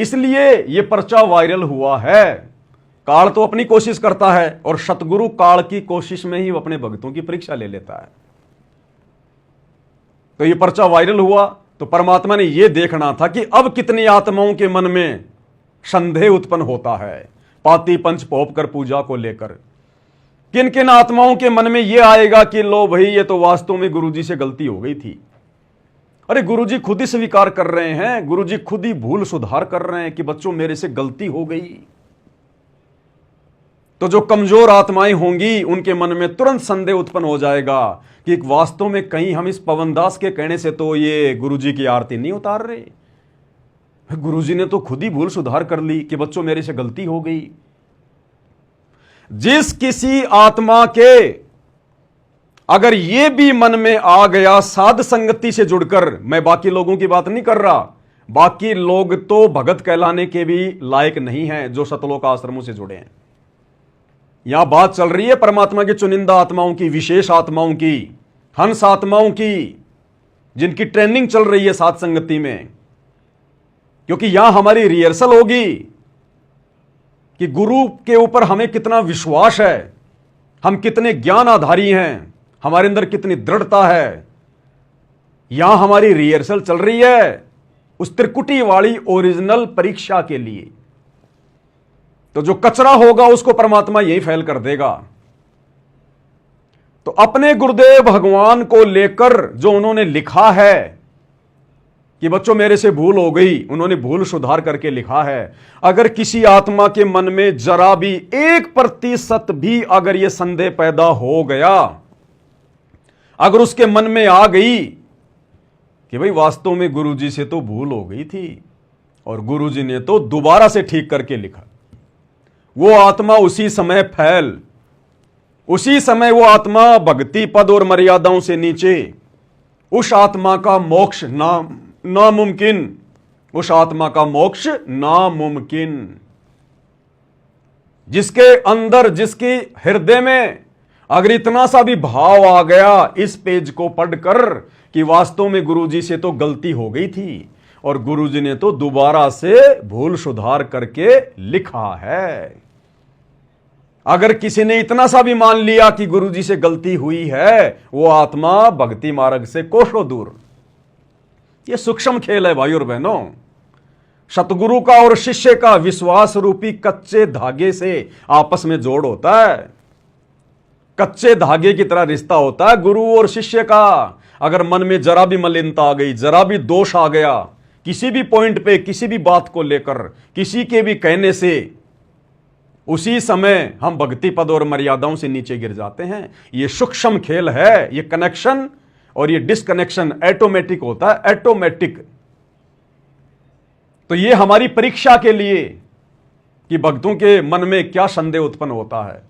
इसलिए यह पर्चा वायरल हुआ है। काल तो अपनी कोशिश करता है और सतगुरु काल की कोशिश में ही अपने भक्तों की परीक्षा ले लेता है। तो यह पर्चा वायरल हुआ तो परमात्मा ने यह देखना था कि अब कितनी आत्माओं के मन में संदेह उत्पन्न होता है पाती पंच पोप कर पूजा को लेकर। किन किन आत्माओं के मन में यह आएगा कि लो भाई, ये तो वास्तव में गुरुजी से गलती हो गई थी। अरे गुरुजी खुद ही स्वीकार कर रहे हैं, गुरुजी खुद ही भूल सुधार कर रहे हैं कि बच्चों मेरे से गलती हो गई। तो जो कमजोर आत्माएं होंगी उनके मन में तुरंत संदेह उत्पन्न हो जाएगा कि वास्तव में कहीं हम इस पवनदास के कहने से तो ये गुरुजी की आरती नहीं उतार रहे, गुरुजी ने तो खुद ही भूल सुधार कर ली कि बच्चों मेरे से गलती हो गई। जिस किसी आत्मा के अगर यह भी मन में आ गया साध संगति से जुड़कर, मैं बाकी लोगों की बात नहीं कर रहा, बाकी लोग तो भगत कहलाने के भी लायक नहीं हैं जो सतलोक आश्रमों से जुड़े हैं। यहां बात चल रही है परमात्मा की चुनिंदा आत्माओं की, विशेष आत्माओं की, हंस आत्माओं की, जिनकी ट्रेनिंग चल रही है साध संगति में। क्योंकि यहां हमारी रिहर्सल होगी कि गुरु के ऊपर हमें कितना विश्वास है, हम कितने ज्ञान आधारी हैं, हमारे अंदर कितनी दृढ़ता है। यहां हमारी रिहर्सल चल रही है उस त्रिकुटी वाली ओरिजिनल परीक्षा के लिए। तो जो कचरा होगा उसको परमात्मा यही फैल कर देगा। तो अपने गुरुदेव भगवान को लेकर जो उन्होंने लिखा है कि बच्चों मेरे से भूल हो गई, उन्होंने भूल सुधार करके लिखा है। अगर किसी आत्मा के मन में जरा भी 1% भी अगर यह संदेह पैदा हो गया, अगर उसके मन में आ गई कि भाई वास्तव में गुरुजी से तो भूल हो गई थी और गुरुजी ने तो दोबारा से ठीक करके लिखा, वो आत्मा उसी समय फैल, उसी समय वो आत्मा भक्ति पद और मर्यादाओं से नीचे, उस आत्मा का मोक्ष नामुमकिन, उस आत्मा का मोक्ष नामुमकिन। जिसके अंदर, जिसके हृदय में अगर इतना सा भी भाव आ गया इस पेज को पढ़कर कि वास्तव में गुरुजी से तो गलती हो गई थी और गुरुजी ने तो दोबारा से भूल सुधार करके लिखा है, अगर किसी ने इतना सा भी मान लिया कि गुरुजी से गलती हुई है, वो आत्मा भक्ति मार्ग से कोसों दूर। यह सूक्ष्म खेल है भाई और बहनों। सतगुरु का और शिष्य का विश्वास रूपी कच्चे धागे से आपस में जोड़ होता है, कच्चे धागे की तरह रिश्ता होता है गुरु और शिष्य का। अगर मन में जरा भी मलिनता आ गई, जरा भी दोष आ गया किसी भी पॉइंट पे, किसी भी बात को लेकर, किसी के भी कहने से, उसी समय हम भक्ति पद और मर्यादाओं से नीचे गिर जाते हैं। यह सूक्ष्म खेल है। यह कनेक्शन और यह डिस्कनेक्शन ऑटोमेटिक होता है, ऑटोमेटिक। तो यह हमारी परीक्षा के लिए कि भक्तों के मन में क्या संदेह उत्पन्न होता है,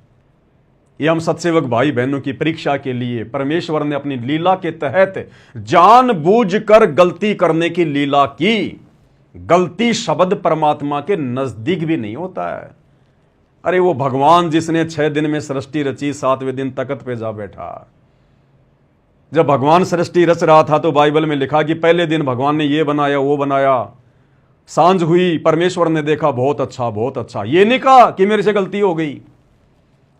ये हम सत्सेवक भाई बहनों की परीक्षा के लिए परमेश्वर ने अपनी लीला के तहत जानबूझकर गलती करने की लीला की। गलती शब्द परमात्मा के नजदीक भी नहीं होता है। अरे वो भगवान जिसने 6 दिन में सृष्टि रची, 7वें दिन तख्त पे जा बैठा। जब भगवान सृष्टि रच रहा था तो बाइबल में लिखा कि पहले दिन भगवान ने ये बनाया, वो बनाया, सांझ हुई, परमेश्वर ने देखा बहुत अच्छा, बहुत अच्छा। ये नहीं कहा कि मेरे से गलती हो गई।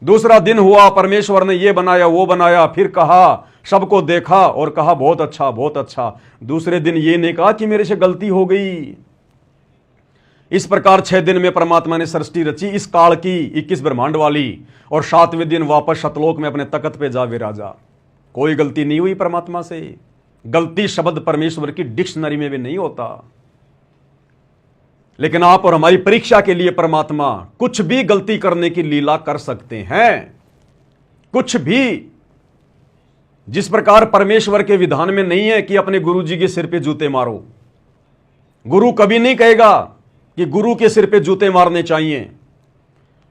दूसरा दिन हुआ, परमेश्वर ने ये बनाया, वो बनाया, फिर कहा, सबको देखा और कहा बहुत अच्छा, बहुत अच्छा। दूसरे दिन ये नहीं कहा कि मेरे से गलती हो गई। इस प्रकार 6 दिन में परमात्मा ने सृष्टि रची, इस काल की 21 ब्रह्मांड वाली, और 7वें दिन वापस सतलोक में अपने तख्त पे जा विराजा। कोई गलती नहीं हुई परमात्मा से। गलती शब्द परमेश्वर की डिक्शनरी में भी नहीं होता। लेकिन आप और हमारी परीक्षा के लिए परमात्मा कुछ भी गलती करने की लीला कर सकते हैं, कुछ भी। जिस प्रकार परमेश्वर के विधान में नहीं है कि अपने गुरु जी के सिर पे जूते मारो। गुरु कभी नहीं कहेगा कि गुरु के सिर पे जूते मारने चाहिए।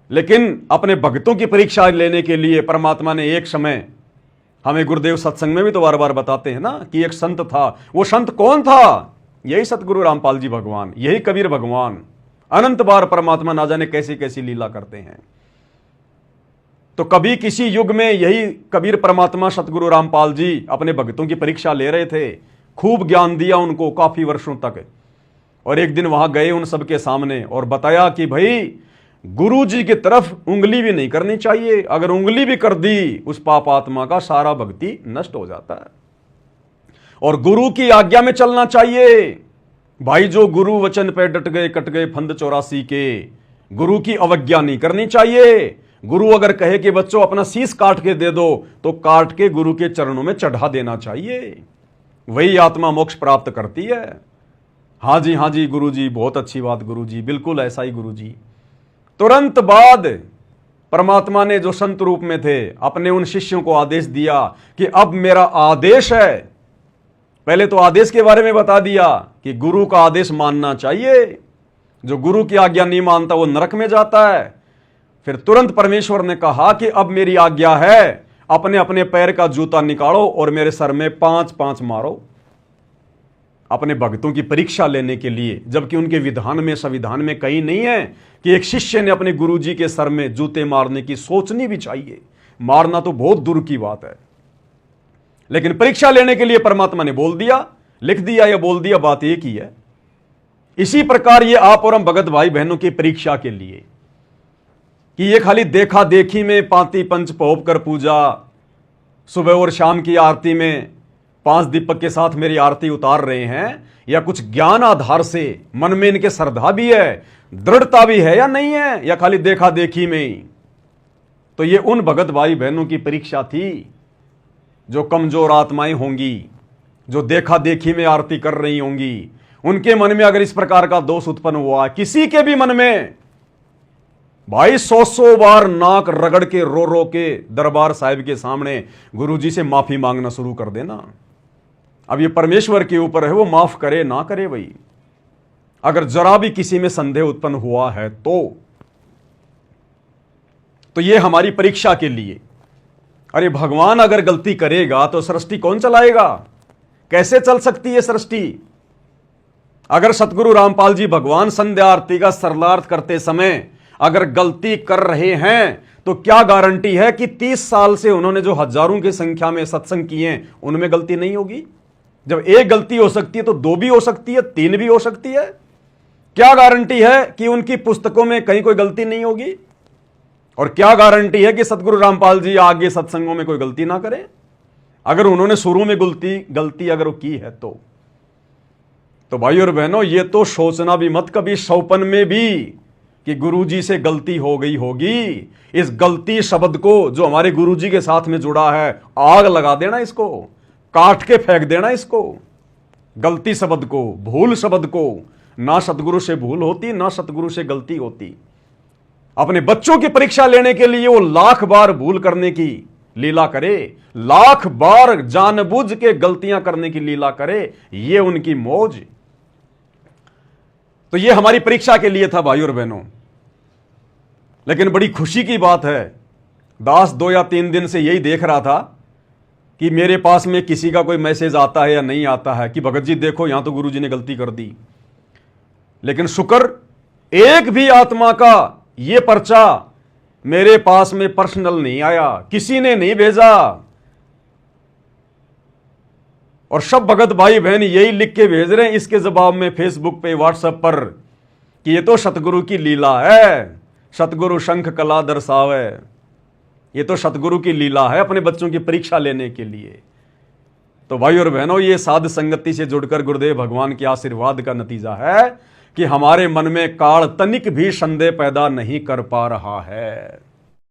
लेकिन अपने भक्तों की परीक्षा लेने के लिए परमात्मा ने एक समय, हमें गुरुदेव सत्संग में भी तो बार बार बताते हैं ना कि एक संत था। वो संत कौन था? यही सतगुरु रामपाल जी भगवान, यही कबीर भगवान। अनंत बार परमात्मा ना जाने कैसी कैसी लीला करते हैं। तो कभी किसी युग में यही कबीर परमात्मा सतगुरु रामपाल जी अपने भक्तों की परीक्षा ले रहे थे। खूब ज्ञान दिया उनको काफी वर्षों तक, और एक दिन वहां गए उन सबके सामने और बताया कि भाई गुरु जी की तरफ उंगली भी नहीं करनी चाहिए, अगर उंगली भी कर दी उस पाप आत्मा का सारा भक्ति नष्ट हो जाता है, और गुरु की आज्ञा में चलना चाहिए। भाई जो गुरु वचन पे डट गए कट गए फंद 84 के, गुरु की अवज्ञा नहीं करनी चाहिए। गुरु अगर कहे कि बच्चों अपना शीश काट के दे दो तो काट के गुरु के चरणों में चढ़ा देना चाहिए, वही आत्मा मोक्ष प्राप्त करती है। हाँ जी गुरु जी, बहुत अच्छी बात गुरु जी, बिल्कुल ऐसा ही गुरु जी। तुरंत बाद परमात्मा ने जो संत रूप में थे अपने उन शिष्यों को आदेश दिया कि अब मेरा आदेश है। पहले तो आदेश के बारे में बता दिया कि गुरु का आदेश मानना चाहिए, जो गुरु की आज्ञा नहीं मानता वो नरक में जाता है। फिर तुरंत परमेश्वर ने कहा कि अब मेरी आज्ञा है, अपने अपने पैर का जूता निकालो और मेरे सर में 5-5 मारो, अपने भक्तों की परीक्षा लेने के लिए। जबकि उनके विधान में संविधान में कहीं नहीं है कि एक शिष्य ने अपने गुरुजी के सर में जूते मारने की सोचनी भी चाहिए, मारना तो बहुत दूर की बात है। लेकिन परीक्षा लेने के लिए परमात्मा ने बोल दिया, लिख दिया या बोल दिया, बात एक ही है। इसी प्रकार ये आप और हम भगत भाई बहनों की परीक्षा के लिए कि ये खाली देखा देखी में पांति पंच पहोप कर पूजा, सुबह और शाम की आरती में 5 दीपक के साथ मेरी आरती उतार रहे हैं, या कुछ ज्ञान आधार से मन में इनके श्रद्धा भी है, दृढ़ता भी है या नहीं है, या खाली देखा देखी में ही। तो ये उन भगत भाई बहनों की परीक्षा थी जो कमजोर आत्माएं होंगी, जो देखा देखी में आरती कर रही होंगी। उनके मन में अगर इस प्रकार का दोष उत्पन्न हुआ, किसी के भी मन में, भाई 100 बार नाक रगड़ के रो रो के दरबार साहिब के सामने गुरुजी से माफी मांगना शुरू कर देना। अब ये परमेश्वर के ऊपर है, वो माफ करे ना करे। भाई अगर जरा भी किसी में संदेह उत्पन्न हुआ है तो ये हमारी परीक्षा के लिए। अरे भगवान अगर गलती करेगा तो सृष्टि कौन चलाएगा? कैसे चल सकती है सृष्टि? अगर सतगुरु रामपाल जी भगवान संध्या आरती का सरलार्थ करते समय अगर गलती कर रहे हैं तो क्या गारंटी है कि 30 साल से उन्होंने जो हजारों की संख्या में सत्संग किए हैं उनमें गलती नहीं होगी? जब एक गलती हो सकती है तो 2 भी हो सकती है, 3 भी हो सकती है। क्या गारंटी है कि उनकी पुस्तकों में कहीं कोई गलती नहीं होगी? और क्या गारंटी है कि सतगुरु रामपाल जी आगे सत्संगों में कोई गलती ना करें? अगर उन्होंने शुरू में गलती अगर वो की है तो भाई और बहनों, ये तो सोचना भी मत कभी सौपन में भी कि गुरुजी से गलती हो गई होगी। इस गलती शब्द को जो हमारे गुरुजी के साथ में जुड़ा है, आग लगा देना, इसको काट के फेंक देना, इसको गलती शब्द को, भूल शब्द को। ना सतगुरु से भूल होती, ना सतगुरु से गलती होती। अपने बच्चों की परीक्षा लेने के लिए वो लाख बार भूल करने की लीला करे, लाख बार जानबूझ के गलतियां करने की लीला करे, ये उनकी मौज। तो ये हमारी परीक्षा के लिए था भाई और बहनों। लेकिन बड़ी खुशी की बात है, दास 2 या 3 दिन से यही देख रहा था कि मेरे पास में किसी का कोई मैसेज आता है या नहीं आता है कि भगत जी देखो यहां तो गुरुजी ने गलती कर दी। लेकिन शुक्र, एक भी आत्मा का ये पर्चा मेरे पास में पर्सनल नहीं आया, किसी ने नहीं भेजा। और सब भगत भाई बहन यही लिख के भेज रहे हैं इसके जवाब में फेसबुक पे, व्हाट्सएप पर, कि ये तो सतगुरु की लीला है, सतगुरु शंख कला दर्शावे। ये तो सतगुरु की लीला है अपने बच्चों की परीक्षा लेने के लिए। तो भाई और बहनों, ये साध संगति से जुड़कर गुरुदेव भगवान के आशीर्वाद का नतीजा है कि हमारे मन में काल तनिक भी संदेह पैदा नहीं कर पा रहा है।